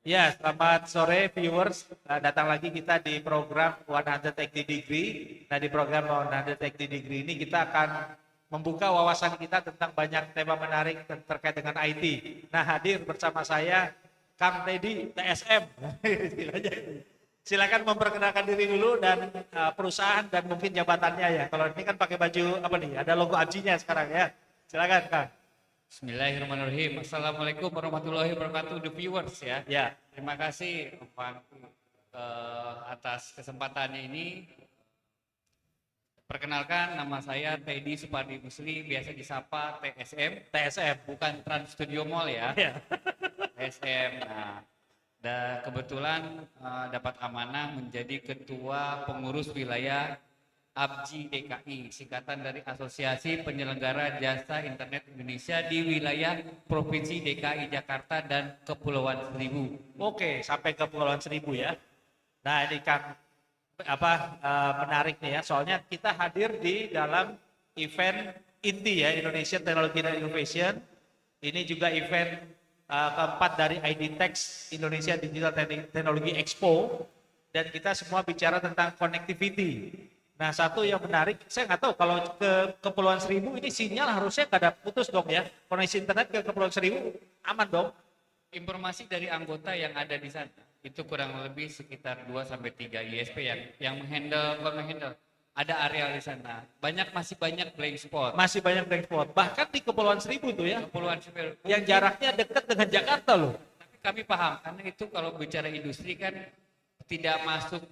Ya, selamat sore viewers. Datang lagi kita di program 180 Degree. Nah, di program 180 Degree ini kita akan membuka wawasan kita tentang banyak tema menarik terkait dengan IT. Nah, hadir bersama saya Kang Teddy TSM. Silakan memperkenalkan diri dulu dan perusahaan dan mungkin jabatannya ya. Kalau ini kan pakai baju apa nih? Ada logo ABGI-nya sekarang ya. Silakan Kang. Bismillahirrahmanirrahim. Assalamualaikum warahmatullahi wabarakatuh, the viewers ya. Ya. Terima kasih Pak atas kesempatannya ini. Perkenalkan, nama saya Teddy Supardi Musli, biasa disapa TSM. TSM. Bukan Trans Studio Mall ya. Ya. TSM. Nah, dan kebetulan dapat amanah menjadi ketua pengurus wilayah ABGI DKI, singkatan dari Asosiasi Penyelenggara Jasa Internet Indonesia di wilayah Provinsi DKI Jakarta dan Kepulauan Seribu. Oke, sampai Kepulauan Seribu ya. Nah, ini kan menarik nih ya. Soalnya kita hadir di dalam event INTI ya, Indonesia Technology and Innovation. Ini juga event keempat dari IDTex Indonesia Digital Technology Expo, dan kita semua bicara tentang connectivity. Nah, satu yang menarik, saya nggak tahu kalau ke Kepulauan Seribu ini sinyal harusnya kada putus dong ya. Koneksi internet ke Kepulauan Seribu aman dong. Informasi dari anggota yang ada di sana itu kurang lebih sekitar 2 sampai 3 ISP yang menghandle ada area di sana. Masih banyak blank spot. Masih banyak blank spot. Bahkan di Kepulauan Seribu tuh ya. Kepulauan Seribu. Yang jaraknya dekat dengan Jakarta loh. Tapi kami paham karena itu kalau bicara industri kan tidak masuk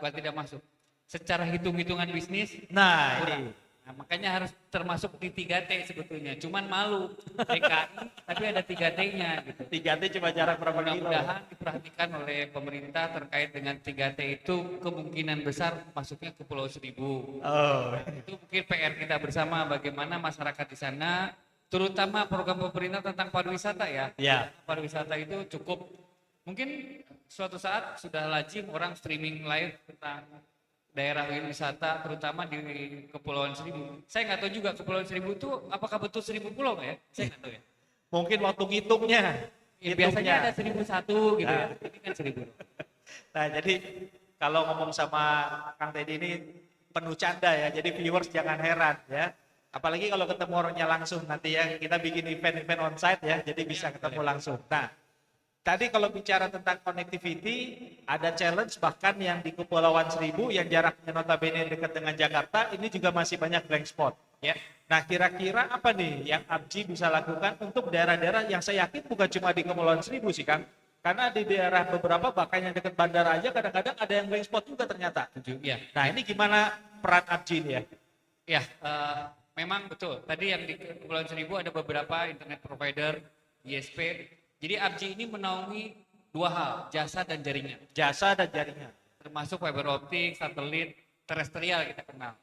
bukan tidak masuk. Secara hitung-hitungan bisnis Nah, kurang. ini. Nah, makanya harus termasuk di 3T sebetulnya. Cuman malu DKI tapi ada 3T-nya gitu. 3T cuma jarak berapa kilo? Mudah-mudahan diperhatikan oleh pemerintah terkait dengan 3T itu kemungkinan besar masuknya ke Pulau Seribu. Oh. Itu mungkin PR kita bersama bagaimana masyarakat di sana, terutama program pemerintah tentang pariwisata ya. Ya. Pariwisata itu cukup, mungkin suatu saat sudah lazim orang streaming live tentang daerah wisata terutama di Kepulauan Seribu. Saya nggak tahu juga Kepulauan Seribu itu apakah betul 1000 pulau nggak ya? Saya nggak tahu ya. Mungkin waktu ngitungnya. Ya, biasanya ada 1001 gitu ya. Ini kan 1000. Nah, jadi kalau ngomong sama Kang Teddy ini penuh canda ya. Jadi viewers jangan heran ya. Apalagi kalau ketemu orangnya langsung nanti ya, kita bikin event-event onsite ya. Jadi bisa ketemu langsung. Nah, tadi kalau bicara tentang connectivity, ada challenge bahkan yang di Kepulauan Seribu yang jaraknya notabene dekat dengan Jakarta, ini juga masih banyak blank spot. Ya. Nah, kira-kira apa nih yang ABGI bisa lakukan untuk daerah-daerah yang saya yakin bukan cuma di Kepulauan Seribu sih, Kang. Karena di daerah beberapa bahkan yang dekat bandara aja kadang-kadang ada yang blank spot juga ternyata. Ya. Nah, ini gimana peran ABGI ini ya? Ya, memang betul. Tadi yang di Kepulauan Seribu ada beberapa internet provider, ISP. Jadi ABGI ini menaungi dua hal, jasa dan jaringan. Jasa dan jaringan. Termasuk fiber optik, satelit, terestrial kita kenal.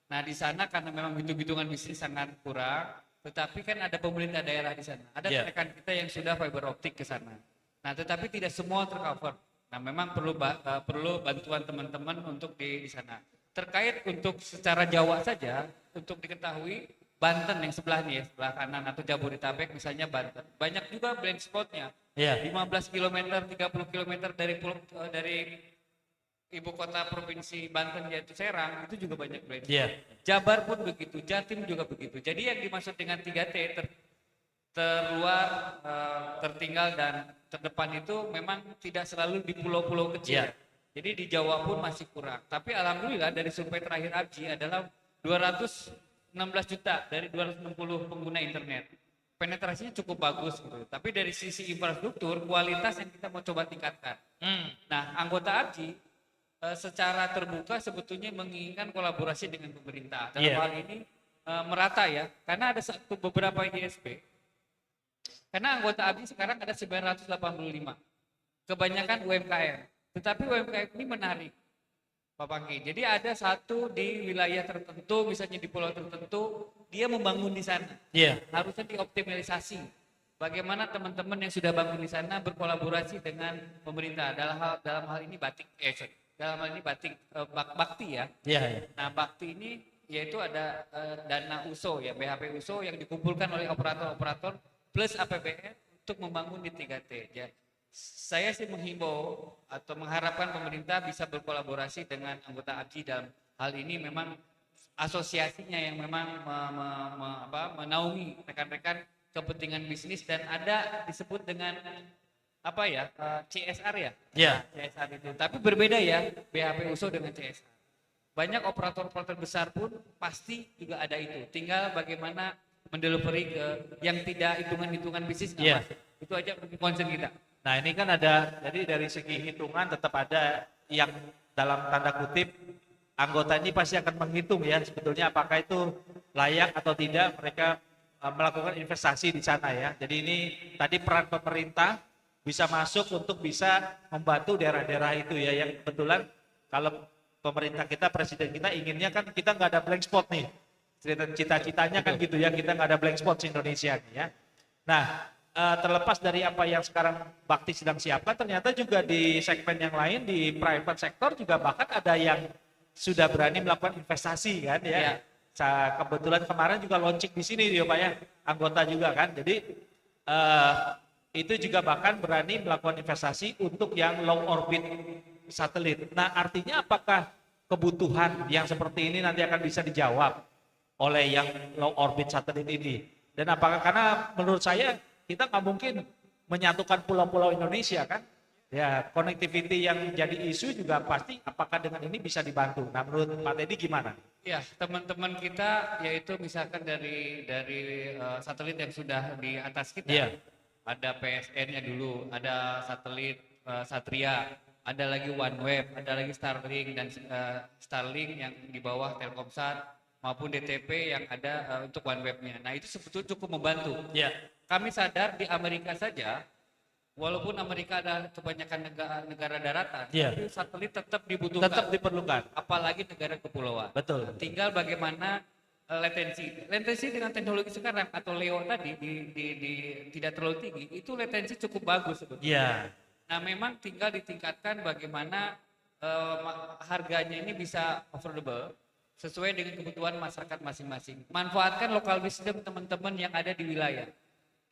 Nah di sana karena memang hitung-hitungan bisnis sangat kurang, tetapi kan ada pemerintah daerah di sana. Ada rekan kita yang sudah fiber optik ke sana. Nah tetapi tidak semua tercover. Nah memang perlu bantuan teman-teman untuk di sana. Terkait untuk secara Jawa saja, untuk diketahui Banten yang sebelah nih ya, sebelah kanan atau Jabodetabek misalnya Banten. Banyak juga blind spotnya. 15 km, 30 km dari ibu kota provinsi Banten yaitu Serang, itu juga banyak blind spot. Jabar pun begitu, Jatim juga begitu. Jadi yang dimaksud dengan 3T terluar, tertinggal dan terdepan itu memang tidak selalu di pulau-pulau kecil. Jadi di Jawa pun masih kurang. Tapi alhamdulillah dari survei terakhir ABGI adalah 216 juta dari 260 pengguna internet. Penetrasinya cukup bagus gitu. Tapi dari sisi infrastruktur, kualitas yang kita mau coba tingkatkan. Nah, anggota ABGI secara terbuka sebetulnya menginginkan kolaborasi dengan pemerintah. Dalam hal ini merata ya, karena ada beberapa ISP. Karena anggota ABGI sekarang ada 985. Kebanyakan UMKM. Tetapi UMKM ini menarik, Pak Panggi. Jadi ada satu di wilayah tertentu, misalnya di pulau tertentu, dia membangun di sana. Harusnya dioptimalisasi. Bagaimana teman-teman yang sudah bangun di sana berkolaborasi dengan pemerintah dalam hal ini bakti ya. Nah bakti ini yaitu ada dana USO ya, BHP USO yang dikumpulkan oleh operator-operator plus APBN untuk membangun di 3T. Ya. Saya sih menghimbau atau mengharapkan pemerintah bisa berkolaborasi dengan anggota ABGI dalam hal ini. Memang asosiasinya yang memang menaungi rekan-rekan kepentingan bisnis, dan ada disebut dengan apa ya, CSR ya. Ya. CSR itu. Tapi berbeda ya BHP-USO dengan CSR. Banyak operator-operator besar pun pasti juga ada itu. Tinggal bagaimana mendelivery ke yang tidak hitungan-hitungan bisnis nggak Iya. masuk. Itu aja concern kita. Nah ini kan ada, jadi dari segi hitungan tetap ada yang dalam tanda kutip anggota ini pasti akan menghitung ya sebetulnya apakah itu layak atau tidak mereka melakukan investasi di sana ya. Jadi ini tadi peran pemerintah bisa masuk untuk bisa membantu daerah-daerah itu ya, yang kebetulan kalau pemerintah kita, presiden kita inginnya kan kita nggak ada blank spot nih. Cita-citanya kan gitu ya, kita nggak ada blank spot di Indonesia nih ya. Nah, terlepas dari apa yang sekarang Bakti sedang siapkan, ternyata juga di segmen yang lain di private sector juga bahkan ada yang sudah berani melakukan investasi kan ya. Kebetulan kemarin juga launching di sini ya Pak ya, anggota juga kan. Jadi itu juga bahkan berani melakukan investasi untuk yang low orbit satelit. Nah, artinya apakah kebutuhan yang seperti ini nanti akan bisa dijawab oleh yang low orbit satelit ini? Dan apakah, karena menurut saya kita nggak mungkin menyatukan pulau-pulau Indonesia kan? Ya, connectivity yang jadi isu juga pasti apakah dengan ini bisa dibantu. Nah, menurut Pak Teddy gimana? Ya, teman-teman kita yaitu misalkan dari satelit yang sudah di atas kita. Iya. Ada PSN-nya dulu, ada satelit Satria, ada lagi OneWeb, ada lagi Starlink dan Starlink yang di bawah Telkomsat maupun DTP yang ada untuk OneWeb-nya. Nah, itu sebetulnya cukup membantu. Iya. Kami sadar di Amerika saja, walaupun Amerika ada kebanyakan negara daratan, Iya. tapi satelit tetap dibutuhkan. Tetap diperlukan. Apalagi negara kepulauan. Betul. Tinggal bagaimana latensi dengan teknologi sekarang atau LEO tadi tidak terlalu tinggi, itu latensi cukup bagus sebetulnya. Iya. Nah, memang tinggal ditingkatkan bagaimana harganya ini bisa affordable sesuai dengan kebutuhan masyarakat masing-masing. Manfaatkan local wisdom teman-teman yang ada di wilayah.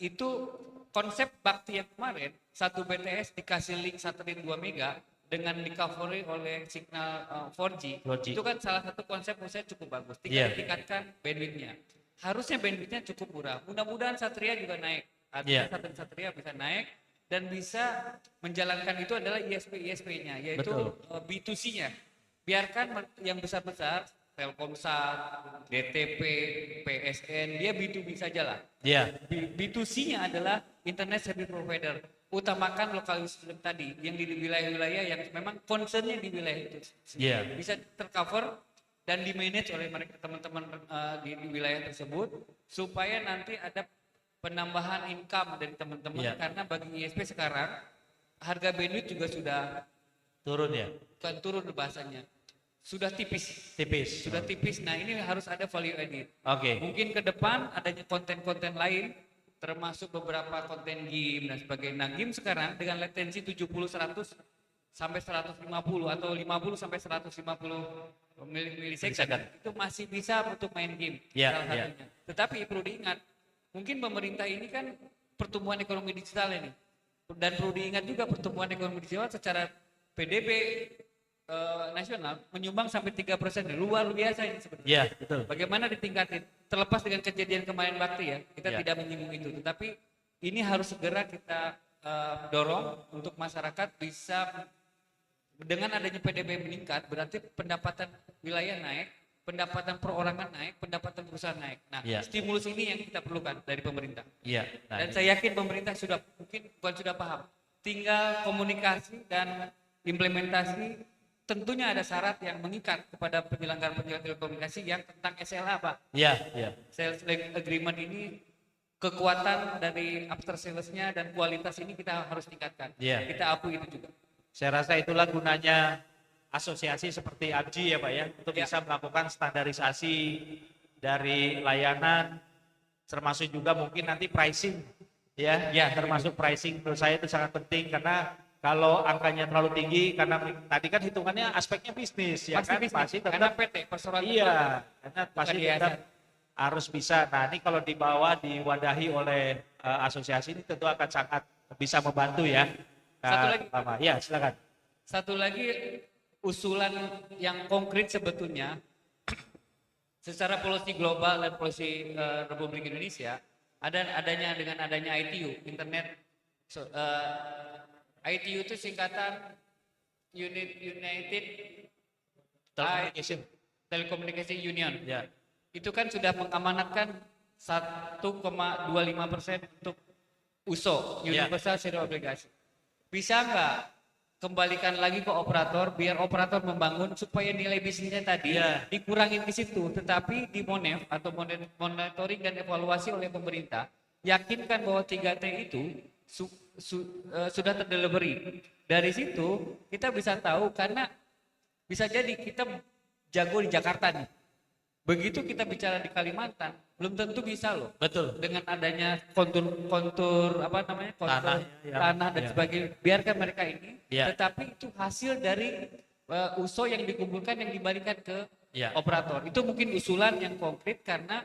Itu konsep Bakti yang kemarin, satu BTS dikasih link satelit 2 mega dengan di-covery oleh signal 4G, 4G. itu kan salah satu konsep menurut saya cukup bagus. Tinggal Iya. ditingkatkan bandwidth-nya. Harusnya bandwidth-nya cukup murah. Mudah-mudahan Satria juga naik. Artinya Iya. satelit Satria bisa naik dan bisa menjalankan itu adalah ISP-nya, yaitu Betul. B2C-nya. Biarkan yang besar-besar, Telkomsat, DTP, PSN, dia B2B saja lah. Iya. B2C-nya adalah internet service provider. Utamakan lokal wisdom tadi yang di wilayah-wilayah yang memang concernnya di wilayah itu Iya. bisa tercover dan di manage oleh mereka teman-teman di wilayah tersebut supaya nanti ada penambahan income dari teman-teman. Iya. Karena bagi ISP sekarang harga bandwidth juga sudah Turun ya. bukan turun bahasanya, sudah tipis. Tipis. Sudah tipis. Nah, ini harus ada value added. Oke. Mungkin ke depan adanya konten-konten lain termasuk beberapa konten game dan sebagainya. Nah, game sekarang dengan latensi 70 100 sampai 150 atau 50 sampai 150 milisecond itu masih bisa untuk main game Ya, salah satunya. Tetapi perlu diingat, mungkin pemerintah ini kan pertumbuhan ekonomi digital ini. Dan perlu diingat juga pertumbuhan ekonomi digital secara PDB nasional menyumbang sampai 3%, luar biasa ini sebetulnya. Iya, betul. Bagaimana ditingkatin? Terlepas dengan kejadian kemarin Bakti ya, kita Ya. tidak menyinggung itu. Tetapi ini harus segera kita dorong untuk masyarakat bisa, dengan adanya PDB meningkat, berarti pendapatan wilayah naik, pendapatan perorangan naik, pendapatan perusahaan naik. Nah, Ya. stimulus ini yang kita perlukan dari pemerintah. Iya. Nah, Dan ini. saya yakin pemerintah sudah, mungkin bukan sudah paham, tinggal komunikasi dan implementasi. Tentunya ada syarat yang mengikat kepada penyelenggara telekomunikasi yang tentang SLA, Pak. Iya, iya. Sales agreement ini, kekuatan dari after sales-nya dan kualitas ini kita harus tingkatkan. Iya. Kita akui itu juga. Saya rasa itulah gunanya asosiasi seperti ABGI ya Pak ya, untuk Ya. bisa melakukan standarisasi dari layanan, termasuk juga mungkin nanti pricing ya, Ya, termasuk pricing menurut saya itu sangat penting karena kalau angkanya terlalu tinggi, karena tadi kan hitungannya aspeknya bisnis ya kan, bisnis. pasti Karena tetap PT persoalan iya, karena pasti di tetap ASN. harus bisa. Nah ini kalau dibawa diwadahi oleh asosiasi ini tentu akan sangat bisa membantu ya. Satu lagi. pertama. Ya, silakan. Satu lagi usulan yang konkret sebetulnya secara policy global dan policy Republik Indonesia dengan adanya ITU, ITU itu singkatan United Telecommunication. Telecommunication Union. Ya. Itu kan sudah mengamanatkan 1,25% untuk USO, Universal Serial Obligation. Bisa nggak kembalikan lagi ke operator, biar operator membangun supaya nilai bisnisnya tadi dikurangin ke situ, tetapi di Monef atau monitoring dan evaluasi oleh pemerintah, yakinkan bahwa 3T itu sudah terdelivery. Dari situ kita bisa tahu, karena bisa jadi kita jago di Jakarta nih. Begitu kita bicara di Kalimantan, belum tentu bisa loh. Betul. Dengan adanya kontur tanah dan sebagainya, biarkan mereka ini. Tetapi itu hasil dari USO yang dikumpulkan yang dibalikan ke operator. Itu mungkin usulan yang konkret karena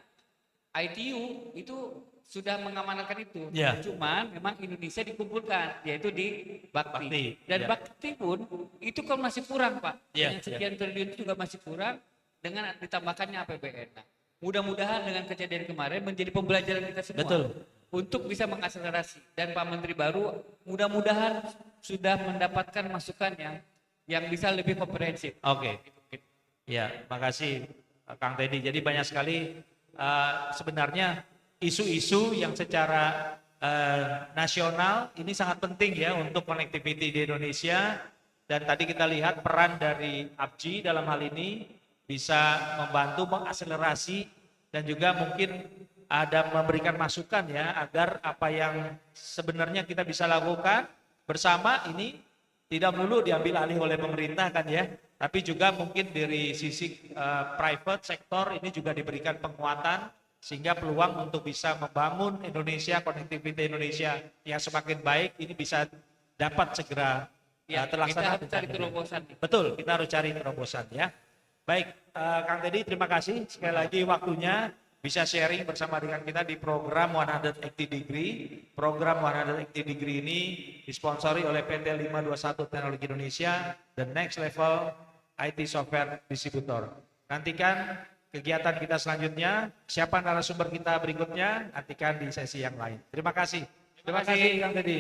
ITU itu sudah mengamanatkan itu. Cuman memang Indonesia dikumpulkan, yaitu di Bakti. Dan Bakti pun itu kan masih kurang, Pak. Dengan sekian triliun itu juga masih kurang dengan ditambahkannya APBN. Nah, mudah-mudahan dengan kejadian kemarin menjadi pembelajaran kita semua untuk bisa mengakselerasi. Dan Pak Menteri baru mudah-mudahan sudah mendapatkan masukan yang bisa lebih komprehensif. Oke. Ya, makasih Kang Teddy. Jadi banyak sekali sebenarnya isu-isu yang secara nasional ini sangat penting ya untuk connectivity di Indonesia. Dan tadi kita lihat peran dari APJI dalam hal ini bisa membantu mengakselerasi dan juga mungkin ada memberikan masukan ya agar apa yang sebenarnya kita bisa lakukan bersama ini tidak melulu diambil alih oleh pemerintah kan ya, tapi juga mungkin dari sisi private sektor ini juga diberikan penguatan sehingga peluang untuk bisa membangun Indonesia, connectivity Indonesia yang semakin baik ini bisa dapat segera terlaksana. Kita harus cari terobosan. Betul, kita harus cari terobosan ya. Baik, Kang Teddy, terima kasih sekali lagi waktunya bisa sharing bersama dengan kita di program 180 Degree. Program 180 Degree ini disponsori oleh PT 521 Teknologi Indonesia, The Next Level IT Software Distributor. Nantikan kegiatan kita selanjutnya, siapa narasumber kita berikutnya, nantikan di sesi yang lain. Terima kasih. Terima kasih Kang Teddy.